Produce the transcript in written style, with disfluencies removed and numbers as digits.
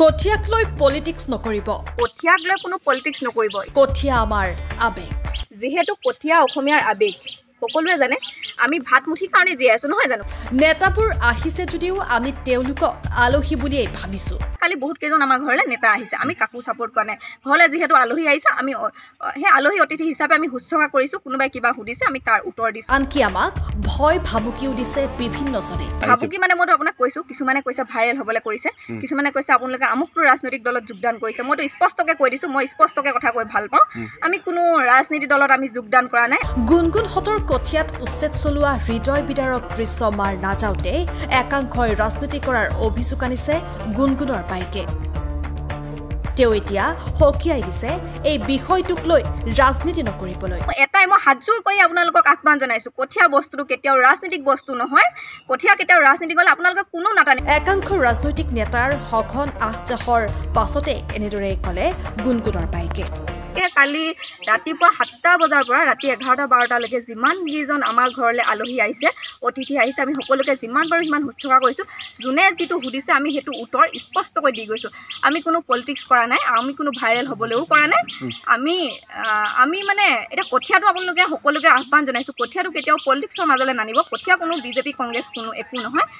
কঠিয়াক লৈ পলিটিক্স নকৰিব কঠিয়াক লৈ কোনো পলিটিক্স নকৰিব কঠিয়া আমাৰ আবেগ যেহেতু কঠিয়া অসমীয়াৰ আবেগ সকলোৱে জানে আমি ভাত মুঠি কাৰণে জীয়াই আছো নহয় জানো নেতাবোৰ আহিছে যদিও আমি তেওঁলোকক আলহী বুলিয়ে ভাবিছো কালি বহুত কেইজন আমাৰ ঘৰলৈ নেতা আহিছে আমি কাকো সাপোৰ্ট কৰা নাই ঘৰলৈ যেহেতু আলহী আহিছে আমি সেই আলহী অতিথি হিচাপে আমি শুশ্ৰূষা কৰিছো কোনোবাই কিবা সুধিছে আমি তাৰ উত্তৰ দিছো আনকি আমাক ভয় ভাবুকিও দিছে বিভিন্নজনে ভাবুকি মানে মইতো আপোনাক কৈছো কিছুমানে কৈছে ভাইৰেল হ'বলৈ কৰিছে কিছুমানে কৈছে আপোনালোকে আমুকটো ৰাজনৈতিক দলত যোগদান কৰিছে মইতো স্পষ্টকৈ কৈ দিছো মই স্পষ্টকৈ কথা কৈ ভাল পাওঁ আমি কোনো ৰাজনীতি দলত আমি যোগদান কৰা নাই গুণগুণ হতৰ কঠিয়াত উচ্ছেদ চলোৱা হৃদয় বিদাৰক দৃশ্য মাৰ নাযাওঁতে একাংশই ৰাজনীতি কৰাৰ অভিযোগ আনিছে গুণগুণৰ পাইকে তেওঁ এতিয়া হকিয়াই দিছে এই বিষয়টোক লৈ ৰাজনীতি নকৰিবলৈ এটাই মই হাতজোৰ কৰি আপোনালোকক আহ্বান জনাইছো কঠিয়া বস্তুটো কেতিয়াও ৰাজনীতিক বস্তু নহয় কঠিয়া কেতিয়াও ৰাজনীতি গ'লে আপোনালোকে কোনো নাটানে একাংশ ৰাজনৈতিক নেতাৰ সঘন আহজাহৰ পাছতে এনেদৰে ক'লে গুণগুণৰ পাইকে কালি ৰাতিপুৱা 7টা বজাৰ পৰা ৰাতি 11-12টালৈকে যিমান কেইজন আমাৰ ঘৰলৈ আলহী আহিছে অতিথি আহিছে আমি সকলোকে যিমান পাৰোঁ সিমান শুশ্ৰূষা কৰিছোঁ যোনে যিটো সুধিছে আমি সেইটো উত্তৰ স্পষ্টকৈ দি গৈছোঁ আমি কোনো পলিটিক্স কৰা নাই আমি কোনো ভাইৰেল হ'বলৈও কৰা নাই আমি মানে এতিয়া কঠিয়াটো আপোনালোকে সকলোকে আহ্বান জনাইছোঁ কঠিয়াটো কেতিয়াও পলিটিক্সৰ মাজলৈ নানিব কঠিয়া কোনো বিজেপি কংগ্ৰেছ কোনো একো নহয়